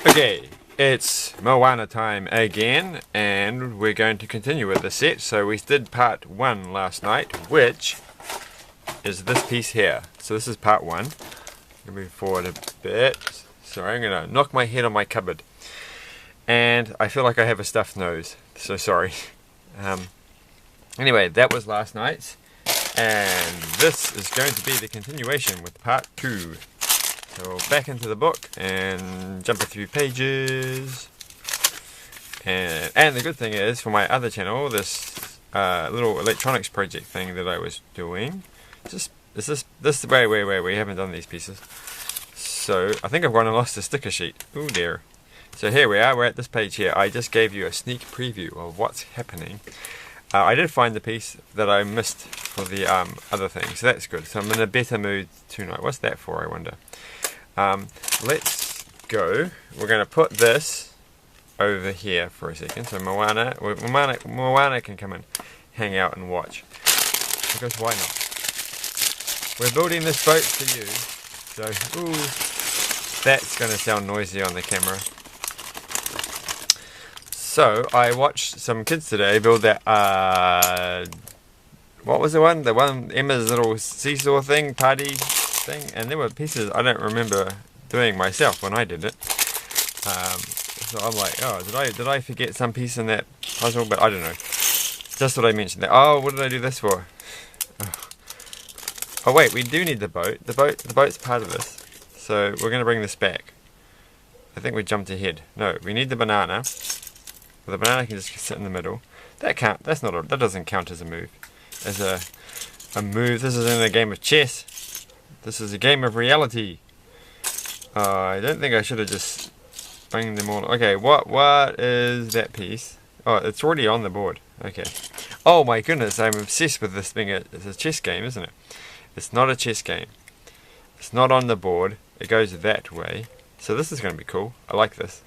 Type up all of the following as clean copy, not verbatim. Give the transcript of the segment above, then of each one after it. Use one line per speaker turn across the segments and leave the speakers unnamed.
Okay, it's Moana time again, and we're going to continue with the set. So we did part 1 last night, which is this piece here. So this is part 1. Move forward a bit. Sorry, I'm going to knock my head on my cupboard. And I feel like I have a stuffed nose, so sorry. Anyway, that was last night's, and this is going to be the continuation with part 2. So back into the book and jump a few pages. And the good thing is, for my other channel, this little electronics project thing that I was doing, this way we haven't done these pieces. So I think I've gone and lost the sticker sheet. Ooh dear. So here we are, we're at this page here. I just gave you a sneak preview of what's happening. I did find the piece that I missed for the other thing, so that's good. So I'm in a better mood tonight. What's that for, I wonder? Let's go. We're going to put this over here for a second. So Moana can come and hang out and watch. Because why not? We're building this boat for you. So, ooh, that's going to sound noisy on the camera. So, I watched some kids today build that, what was the one? The one, Emma's little seesaw thing, party thing, and there were pieces I don't remember doing myself when I did it. So I'm like, oh, did I forget some piece in that puzzle? But I don't know. Just what I mentioned there. Oh, what did I do this for? Oh wait, we do need the boat. The boat's part of this. So we're going to bring this back. I think we jumped ahead. No, we need the banana. Well, the banana can just sit in the middle. That doesn't count as a move. As a move. This is in a game of chess. This is a game of reality. I don't think I should have just bring them all. Okay, what is that piece? Oh, it's already on the board. Okay. Oh my goodness, I'm obsessed with this thing. It's a chess game, isn't it? It's not a chess game. It's not on the board. It goes that way. So this is going to be cool. I like this.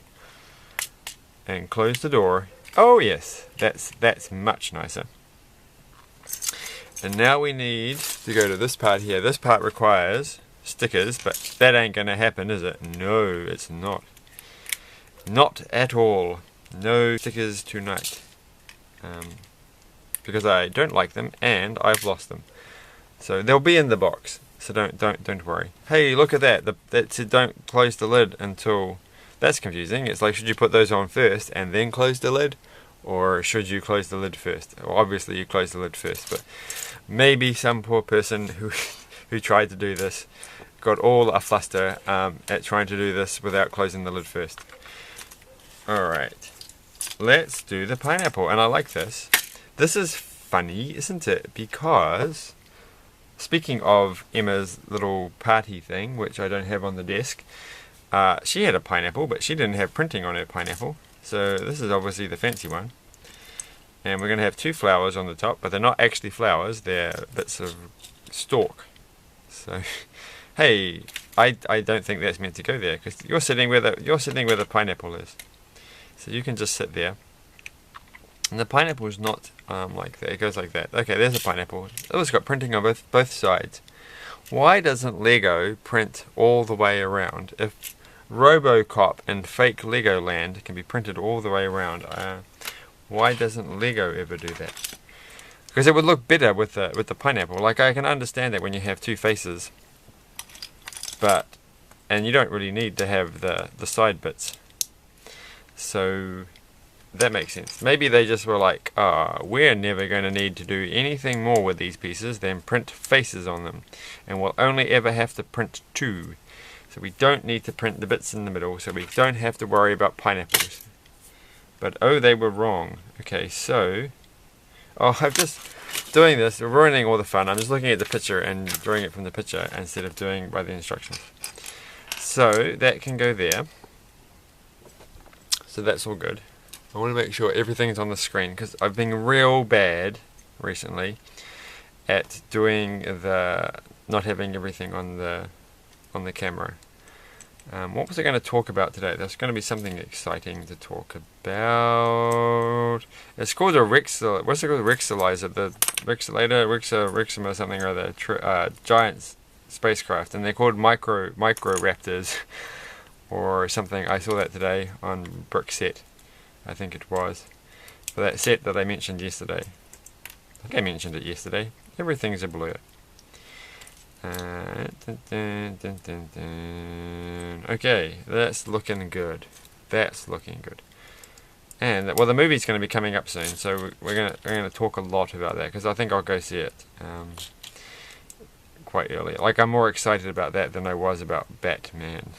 And close the door. Oh yes, that's much nicer. And now we need to go to this part here. This part requires stickers, but that ain't going to happen, is it? No, it's not. Not at all. No stickers tonight. Because I don't like them and I've lost them. So they'll be in the box. So don't worry. Hey, look at that. That said don't close the lid until. That's confusing. It's like, should you put those on first and then close the lid? Or should you close the lid first? Well, obviously you close the lid first, but maybe some poor person who tried to do this got all a fluster at trying to do this without closing the lid first. Alright, let's do the pineapple, and I like this. This is funny, isn't it? Because, speaking of Emma's little party thing, which I don't have on the desk, she had a pineapple, but she didn't have printing on her pineapple. So this is obviously the fancy one. And we're going to have 2 flowers on the top, but they're not actually flowers, they're bits of stalk. So, hey, I don't think that's meant to go there, because you're sitting where the pineapple is. So you can just sit there. And the pineapple is not like that, it goes like that. Okay, there's a pineapple. Oh, it's got printing on both sides. Why doesn't Lego print all the way around? If Robocop and fake Legoland can be printed all the way around, why doesn't Lego ever do that? Because it would look better with the pineapple. Like, I can understand that when you have 2 faces, and you don't really need to have the side bits. So that makes sense. Maybe they just were like, we're never going to need to do anything more with these pieces than print faces on them, and we'll only ever have to print 2. So we don't need to print the bits in the middle, so we don't have to worry about pineapples. But oh, they were wrong. Okay, so I'm just doing this, we're ruining all the fun. I'm just looking at the picture and drawing it from the picture instead of doing by the instructions. So that can go there. So that's all good. I want to make sure everything's on the screen, because I've been real bad recently at doing not having everything on the camera. What was I going to talk about today? There's going to be something exciting to talk about. It's called a Rexel. What's it called? Rexelizer. The Rexelator, Rexum or something or other. Giant spacecraft, and they're called micro raptors. or something. I saw that today on Brickset, I think it was, for that set that I mentioned yesterday. I think I mentioned it yesterday. Everything's a blur. Okay, that's looking good. That's looking good. And well, the movie's going to be coming up soon, so we're going to talk a lot about that, because I think I'll go see it quite early. Like, I'm more excited about that than I was about Batman,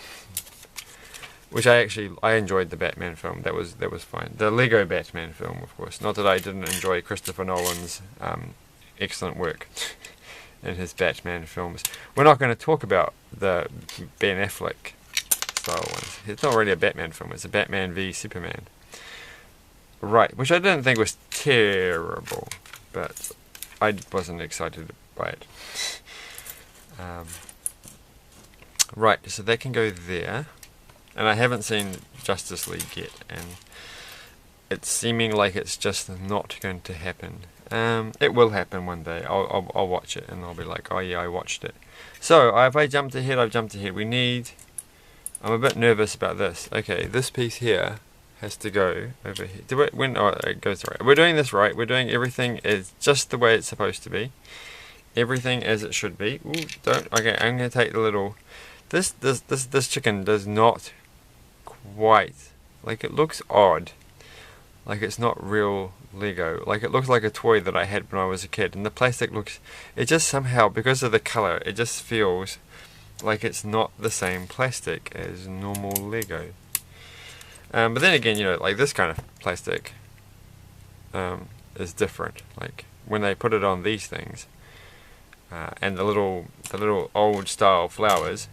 which I enjoyed the Batman film. That was fine. The Lego Batman film, of course. Not that I didn't enjoy Christopher Nolan's excellent work in his Batman films. We're not going to talk about the Ben Affleck style ones. It's not really a Batman film. It's a Batman v Superman. Right, which I didn't think was terrible, but I wasn't excited by it. Right, so that can go there. And I haven't seen Justice League yet, and it's seeming like it's just not going to happen. It will happen one day. I'll watch it, and I'll be like, oh yeah, I watched it. So, if I jumped ahead, I've jumped ahead. I'm a bit nervous about this. Okay, this piece here has to go over here. It goes right. We're doing this right. We're doing everything is just the way it's supposed to be. Everything as it should be. Ooh, okay, I'm going to take the little... This chicken does not quite... Like, it looks odd. Like, it's not real Lego. Like, it looks like a toy that I had when I was a kid. And the plastic looks... It just somehow, because of the colour, it just feels like it's not the same plastic as normal Lego. But then again, you know, like this kind of plastic is different. Like, when they put it on these things, and the little old style flowers.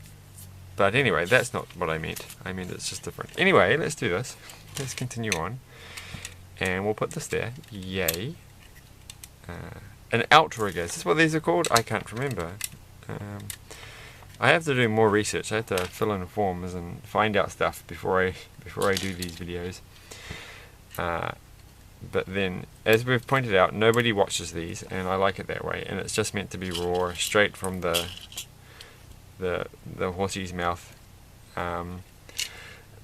But anyway, that's not what I meant. I mean, it's just different. Anyway, let's do this. Let's continue on. And we'll put this there. Yay. An outrigger. Is this what these are called? I can't remember. I have to do more research. I have to fill in forms and find out stuff before I do these videos. But then, as we've pointed out, nobody watches these, and I like it that way. And it's just meant to be raw, straight from the horsey's mouth,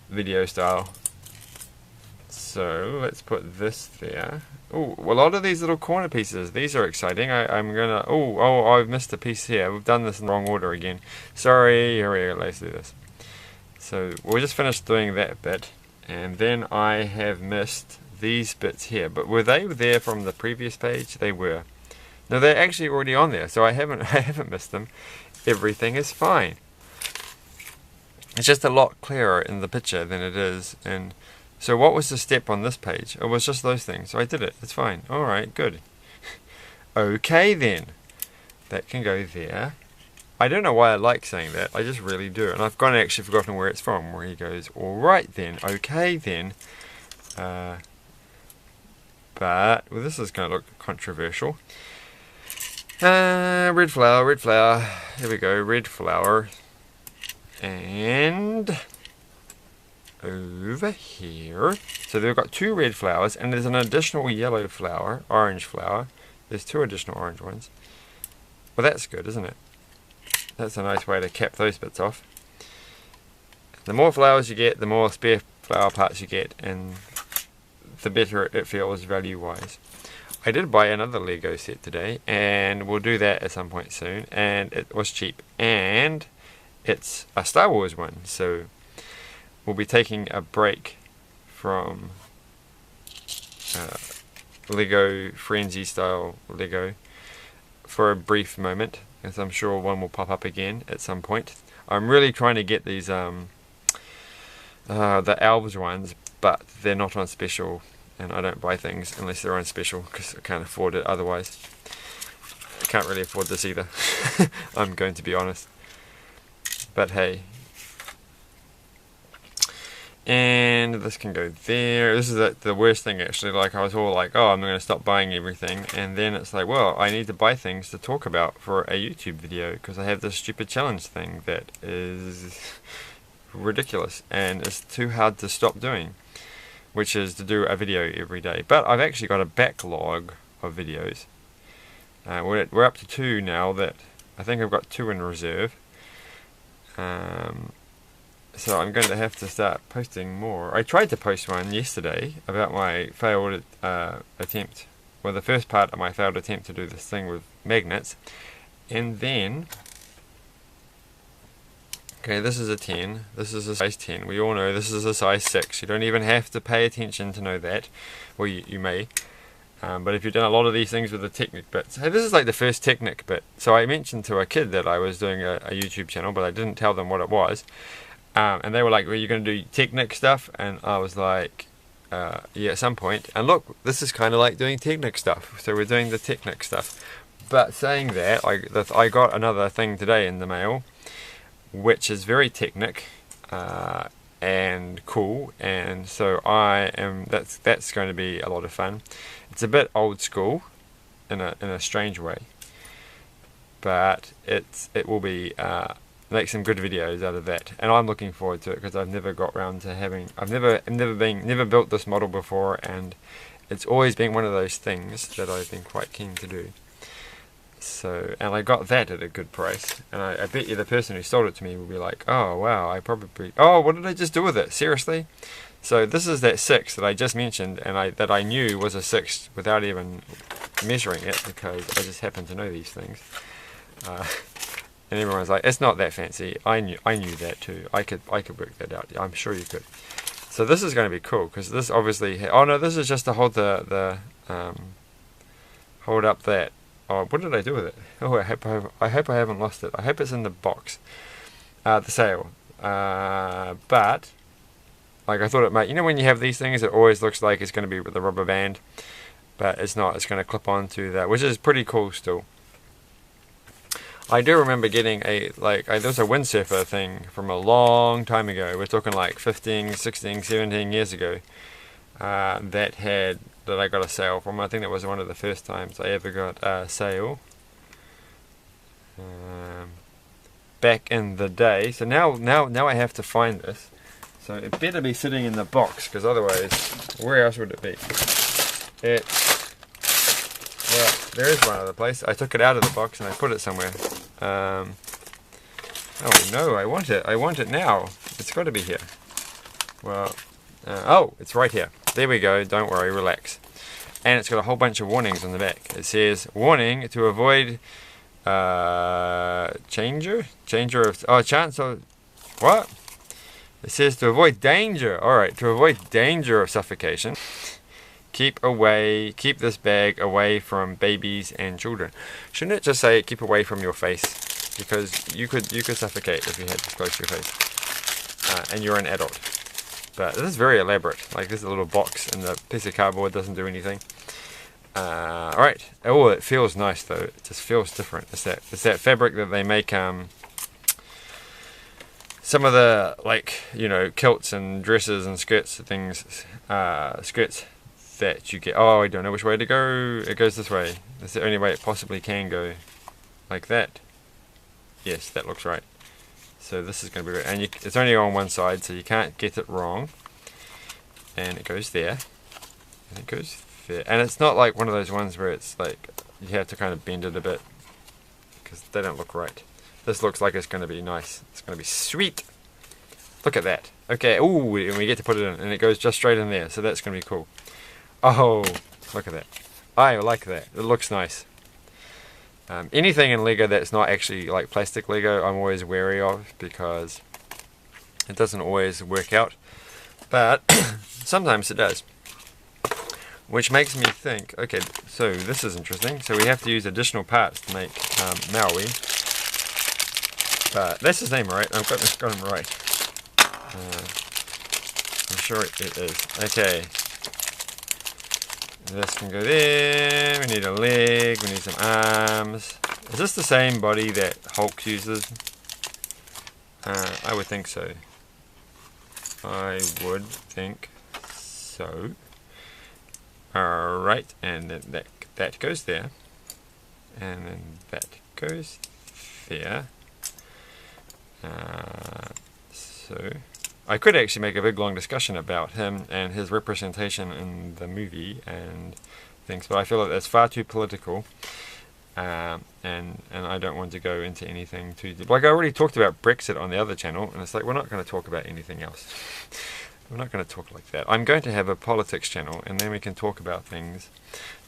video style. So let's put this there. Oh, a lot of these little corner pieces. These are exciting. I'm gonna. Oh! I've missed a piece here. We've done this in the wrong order again. Sorry. Here we go. Let's do this. So we'll just finish doing that bit, and then I have missed these bits here. But were they there from the previous page? They were. No, they're actually already on there, so I haven't missed them. Everything is fine. It's just a lot clearer in the picture than it is in. So what was the step on this page? It was just those things. So I did it. It's fine. Alright, good. Okay then. That can go there. I don't know why I like saying that. I just really do. And I've actually forgotten where it's from. Where he goes, alright then. Okay then. But, well, this is going to look controversial. Red flower. Here we go. Red flower. And... over here. So they've got 2 red flowers, and there's an additional yellow flower, orange flower. There's 2 additional orange ones. Well, that's good, isn't it? That's a nice way to cap those bits off. The more flowers you get, the more spare flower parts you get, and the better it feels value-wise. I did buy another Lego set today, and we'll do that at some point soon, and it was cheap, and it's a Star Wars one, so we'll be taking a break from Lego Frenzy style Lego for a brief moment, as I'm sure one will pop up again at some point. I'm really trying to get these the Elves ones, but they're not on special, and I don't buy things unless they're on special because I can't afford it otherwise. I can't really afford this either. I'm going to be honest. But hey. And this can go there. This is the worst thing actually. Like, I was all like, oh, I'm going to stop buying everything. And then it's like, well, I need to buy things to talk about for a YouTube video because I have this stupid challenge thing that is ridiculous and it's too hard to stop doing, which is to do a video every day. But I've actually got a backlog of videos. We're up to 2 now. That I think I've got 2 in reserve. So I'm going to have to start posting more. I tried to post one yesterday about my failed attempt. Well, the first part of my failed attempt to do this thing with magnets. And then... Okay, this is a 10. This is a size 10. We all know this is a size 6. You don't even have to pay attention to know that. Well, you may. But if you've done a lot of these things with the Technic bits. Hey, this is like the first Technic bit. So I mentioned to a kid that I was doing a YouTube channel, but I didn't tell them what it was. And they were like, well, you're going to do Technic stuff? And I was like, yeah, at some point. And look, this is kind of like doing Technic stuff. So we're doing the Technic stuff. But saying that, I got another thing today in the mail, which is very Technic and cool, and so that's going to be a lot of fun. It's a bit old school in a strange way, but it will be make some good videos out of that, and I'm looking forward to it because I've never got around to having I've never built this model before, and it's always been one of those things that I've been quite keen to do. So, and I got that at a good price, and I bet you the person who sold it to me will be like, oh wow, oh, what did I just do with it? Seriously? So this is that 6 that I just mentioned, and that I knew was a 6 without even measuring it, because I just happen to know these things. And everyone's like, it's not that fancy. I knew that too. I could work that out. I'm sure you could. So this is going to be cool, because this obviously, oh no, this is just to hold hold up that. Oh, what did I do with it? Oh, I hope I haven't lost it. I hope it's in the box. The sail. But, like, I thought it might. You know when you have these things, it always looks like it's going to be with a rubber band. But it's not. It's going to clip onto that, which is pretty cool still. I do remember getting there was a windsurfer thing from a long time ago. We're talking like 15, 16, 17 years ago. That I got a sail from. I think that was one of the first times I ever got a sail. Back in the day. So now I have to find this. So it better be sitting in the box, because otherwise, where else would it be? Well, there is one other place. I took it out of the box and I put it somewhere. Oh no, I want it. I want it now. It's got to be here. Well, oh, it's right here. There we go, don't worry, relax. And it's got a whole bunch of warnings on the back. It says, warning to avoid chance of, what? It says to avoid danger. Alright, to avoid danger of suffocation. Keep this bag away from babies and children. Shouldn't it just say keep away from your face? Because you could suffocate if you had this close to your face. And you're an adult. But this is very elaborate. Like, there's a little box and the piece of cardboard doesn't do anything. Alright. Oh, it feels nice though. It just feels different. It's that fabric that they make some of the, like, you know, kilts and dresses and skirts and things, skirts that you get. Oh, I don't know which way to go. It goes this way. That's the only way it possibly can go. Like that. Yes, that looks right. So this is going to be good. And it's only on one side, so you can't get it wrong. And it goes there. And it goes there. And it's not like one of those ones where it's like, you have to kind of bend it a bit, because they don't look right. This looks like it's going to be nice. It's going to be sweet. Look at that. Okay, ooh, and we get to put it in, and it goes just straight in there, so that's going to be cool. Oh, look at that. I like that. It looks nice. Anything in Lego that's not actually like plastic Lego, I'm always wary of, because it doesn't always work out. But sometimes it does. Which makes me think, okay, so this is interesting. So we have to use additional parts to make Maui. But that's his name, right? I've got him right. I'm sure it is. Okay. This can go there. We need a leg. We need some arms. Is this the same body that Hulk uses? I would think so. I would think so. Alright, and then that goes there. And then that goes there. So I could actually make a big long discussion about him and his representation in the movie and things, but I feel like that's far too political. and I don't want to go into anything too deep. Like I already talked about Brexit on the other channel, and it's like we're not going to talk about anything else. We're not going to talk like that. I'm going to have a politics channel, and then we can talk about things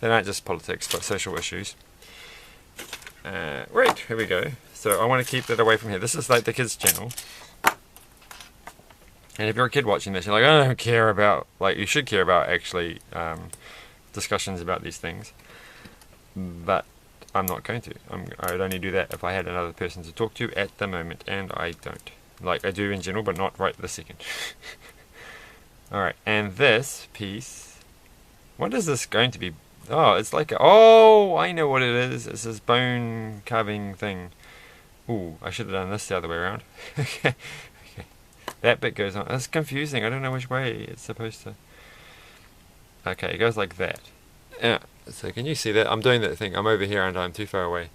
that aren't just politics but social issues. Right, here we go. So I want to keep that away from here. This is like the kids channel. And if you're a kid watching this, you're like, I don't care about, like, you should care about actually discussions about these things. But I'm not going to. I would only do that if I had another person to talk to at the moment, and I don't. Like, I do in general, but not right this second. Alright, and this piece, what is this going to be? Oh, it's like, oh, I know what it is. It's this bone carving thing. Ooh, I should have done this the other way around. Okay. That bit goes on. That's confusing. I don't know which way it's supposed to. Okay, it goes like that. Yeah. So can you see that? I'm doing that thing. I'm over here and I'm too far away.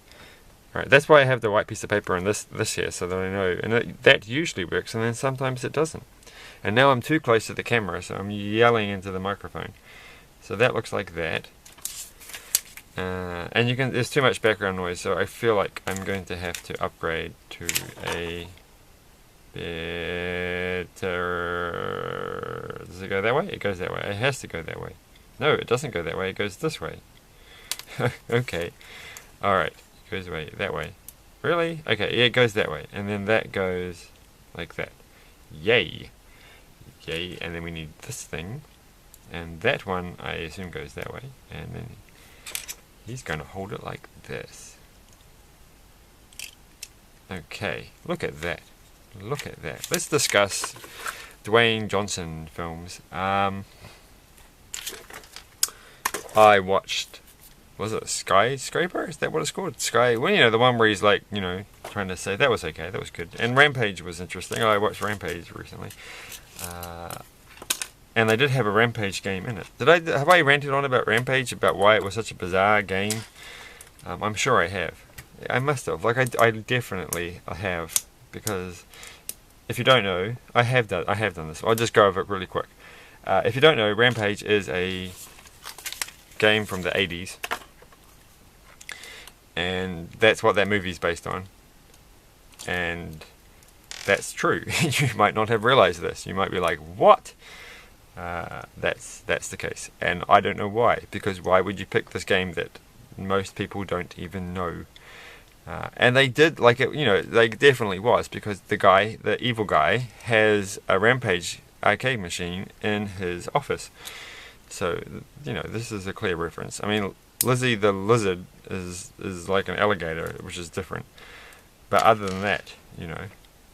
Alright, that's why I have the white piece of paper and this here, so that I know. And that usually works, and then sometimes it doesn't. And now I'm too close to the camera, so I'm yelling into the microphone. So that looks like that. And you can. There's too much background noise, so I feel like I'm going to have to upgrade to a better. Does it go that way? It goes that way. It has to go that way. No, it doesn't go that way. It goes this way. Okay. Alright. It goes away that way. Really? Okay, yeah, it goes that way. And then that goes like that. Yay. Yay. And then we need this thing. And that one, I assume, goes that way. And then he's going to hold it like this. Okay. Look at that. Look at that. Let's discuss Dwayne Johnson films. I watched, was it Skyscraper? Is that what it's called? Sky, well, you know, the one where he's like, you know, trying to say, that was okay, that was good. And Rampage was interesting. I watched Rampage recently. And they did have a Rampage game in it. Have I ranted on about Rampage, about why it was such a bizarre game? I'm sure I have. I must have. Like, I definitely have. Because if you don't know, I have done this. I'll just go over it really quick. If you don't know, Rampage is a game from the 80s, and that's what that movie's based on. And that's true. You might not have realized this. You might be like, what? That's the case, and I don't know why. Because why would you pick this game that most people don't even know? And they did, like, it, you know, they definitely was, because the evil guy, has a Rampage arcade machine in his office. So, you know, this is a clear reference. I mean, Lizzie the Lizard is like an alligator, which is different. But other than that, you know,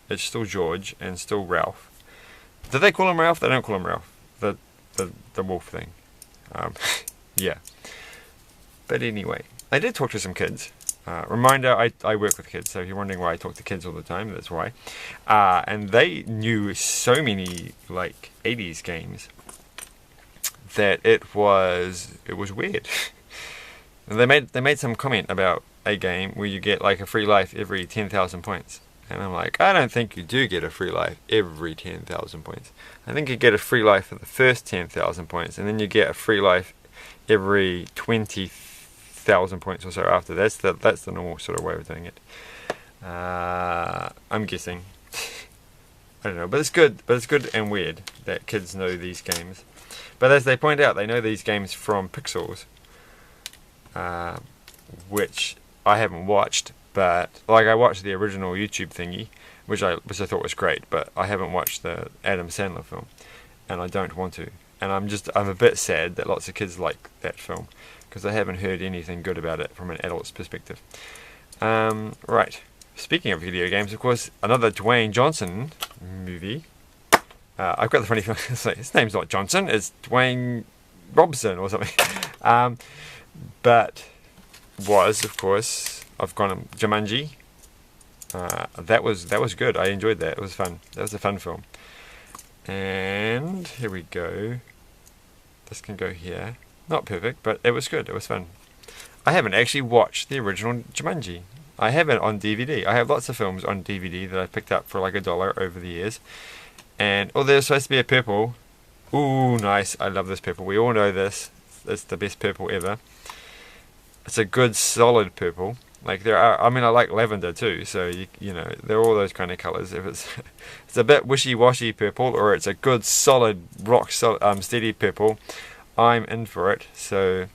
it's still George and still Ralph. Do they call him Ralph? They don't call him Ralph. The wolf thing. Yeah. But anyway, I did talk to some kids. Reminder, I work with kids, so if you're wondering why I talk to kids all the time, that's why. And they knew so many, like, 80s games that it was weird. And they made some comment about a game where you get, like, a free life every 10,000 points. And I'm like, I don't think you do get a free life every 10,000 points. I think you get a free life for the first 10,000 points, and then you get a free life every 20,000 points or so after. That's the normal sort of way of doing it. I'm guessing. I don't know, but it's good. But it's good and weird that kids know these games. But as they point out, they know these games from Pixels, which I haven't watched. But like, I watched the original YouTube thingy, which I thought was great. But I haven't watched the Adam Sandler film, and I don't want to. And I'm a bit sad that lots of kids like that film, because I haven't heard anything good about it from an adult's perspective. Right. Speaking of video games, of course, another Dwayne Johnson movie. I've got the funny feeling, his name's not Johnson, it's Dwayne Robson or something. But was, of course, I've gone Jumanji. That was good. I enjoyed that. It was fun. That was a fun film. And here we go. This can go here. Not perfect, but it was good. It was fun. I haven't actually watched the original Jumanji. I have it on DVD. I have lots of films on DVD that I picked up for like $1 over the years. And, oh, there's supposed to be a purple. Ooh, nice. I love this purple. We all know this. It's the best purple ever. it's a good solid purple. Like there are, I mean, I like lavender too, so you know, they're all those kind of colors. If it's it's a bit wishy-washy purple, or it's a good solid rock solid steady purple, I'm in for it. So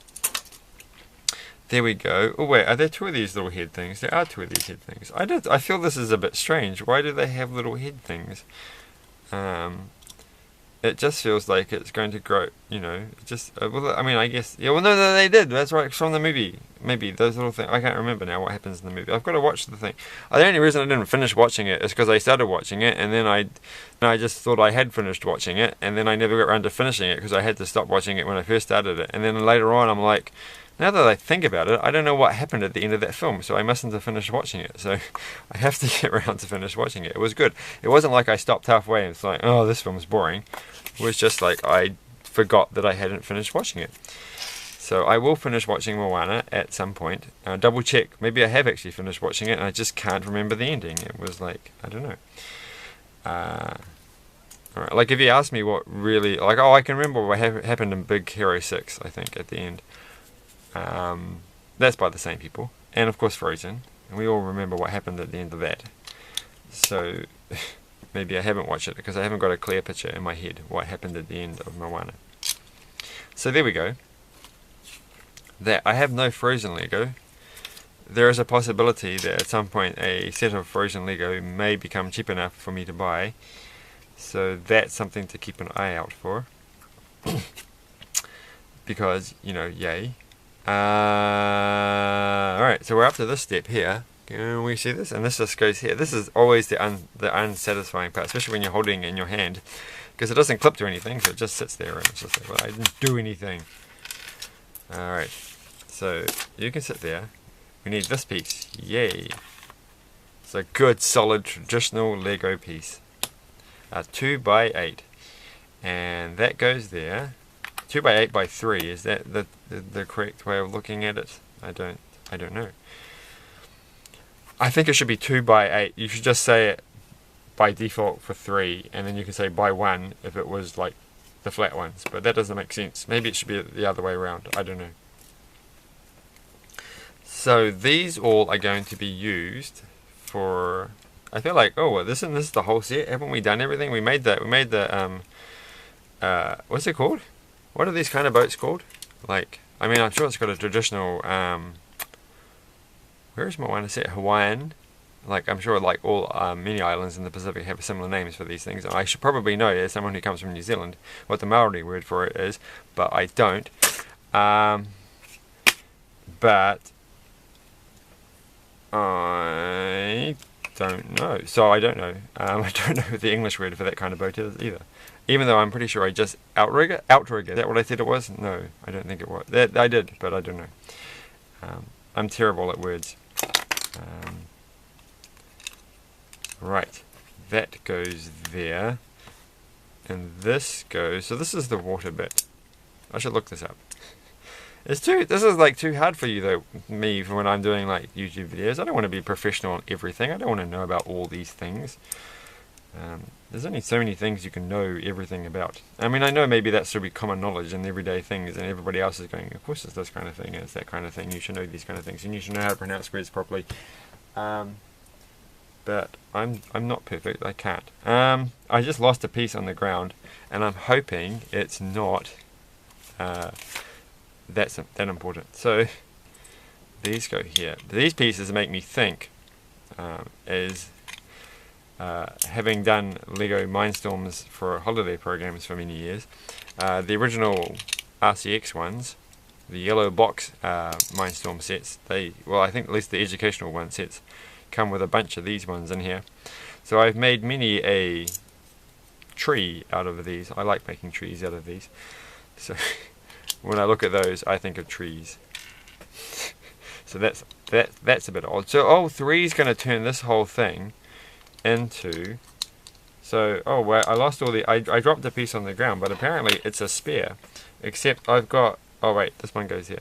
there we go. Oh wait, are there two of these little head things? There are two of these head things. I feel this is a bit strange. Why do they have little head things? It just feels like it's going to grow, you know, just, well, I mean, I guess, yeah, well, no, they did, that's right, it's from the movie, maybe, those little things, I can't remember now what happens in the movie. I've got to watch the thing. The only reason I didn't finish watching it is because I started watching it, and then I just thought I had finished watching it, and then I never got around to finishing it, because I had to stop watching it when I first started it, and then later on, I'm like, now that I think about it, I don't know what happened at the end of that film, so I mustn't have finished watching it. So I have to get around to finish watching it. It was good. It wasn't like I stopped halfway and it's like, oh, this film's boring. It was just like I forgot that I hadn't finished watching it. So I will finish watching Moana at some point. Double check. Maybe I have actually finished watching it and I just can't remember the ending. It was like, I don't know. Alright, like if you ask me what really, like, oh, I can remember what happened in Big Hero 6, I think, at the end. That's by the same people, and of course Frozen, and we all remember what happened at the end of that. So maybe I haven't watched it because I haven't got a clear picture in my head what happened at the end of Moana. So there we go. That I have no Frozen Lego. There is a possibility that at some point a set of Frozen Lego may become cheap enough for me to buy. So that's something to keep an eye out for. Because, you know, yay. Alright, so we're up to this step here. Can we see this? And this just goes here. This is always the unsatisfying part, especially when you're holding it in your hand, because it doesn't clip to anything, so it just sits there and it's just like, well, I didn't do anything. Alright, so you can sit there. We need this piece. Yay! It's a good, solid, traditional Lego piece. 2x8. And that goes there. 2x8 by 3, is that the correct way of looking at it? I don't know. I think it should be 2x8. You should just say it by default for 3, and then you can say by 1 if it was like the flat ones, but that doesn't make sense. Maybe it should be the other way around. I don't know. So these all are going to be used for, I feel like, oh, well, this is the whole set. Haven't we done everything? We made the what's it called? What are these kind of boats called? Like, I mean, I'm sure it's got a traditional, where is Moana set? Hawaiian. Like, I'm sure like all many islands in the Pacific have similar names for these things. I should probably know, as someone who comes from New Zealand, what the Maori word for it is, but I don't. But I don't know. So I don't know. I don't know what the English word for that kind of boat is either. Even though I'm pretty sure I just outrigger. Is that what I said it was? No, I don't think it was. That I did, but I don't know. I'm terrible at words. Right, that goes there, and this goes. So this is the water bit. I should look this up. This is like too hard for you though, me, for when I'm doing like YouTube videos. I don't want to be professional on everything. I don't want to know about all these things. There's only so many things you can know everything about. I mean, I know maybe that should be common knowledge and everyday things, and everybody else is going, of course it's this kind of thing, and it's that kind of thing, you should know these kind of things, and you should know how to pronounce words properly. But I'm not perfect, I can't. I just lost a piece on the ground, and I'm hoping it's not that important. So, these go here. These pieces make me think, having done Lego Mindstorms for holiday programs for many years, the original RCX ones, the yellow box Mindstorm sets, well, I think at least the educational one sets come with a bunch of these ones in here. So I've made many a tree out of these. I like making trees out of these. So when I look at those, I think of trees. So that's a bit odd. So 3 is going to turn this whole thing into, so well, I lost all the, I dropped a piece on the ground, but apparently it's a spare, except I've got, oh wait, this one goes here.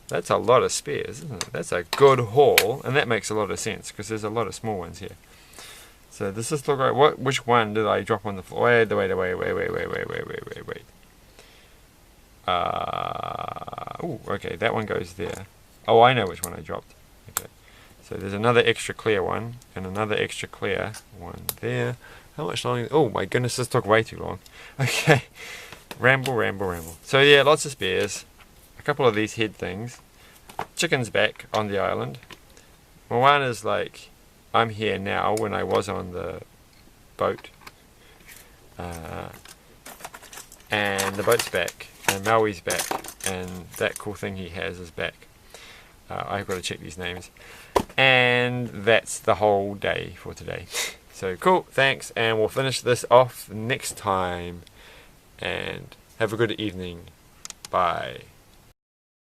That's a lot of spares, isn't it? That's a good haul, and that makes a lot of sense because there's a lot of small ones here. So does this look like, which one did I drop on the floor? Wait. Oh, okay, that one goes there. Oh, I know which one I dropped. Okay. So there's another extra clear one, and another extra clear one there. How much longer? Oh my goodness, this took way too long. Okay. Ramble, ramble, ramble. So yeah, lots of spares. A couple of these head things. Chicken's back on the island. Moana's like, I'm here now when I was on the boat. And the boat's back. And Maui's back. And that cool thing he has is back. I've got to check these names. And that's the whole day for today. So cool, thanks. And we'll finish this off next time. And have a good evening. Bye.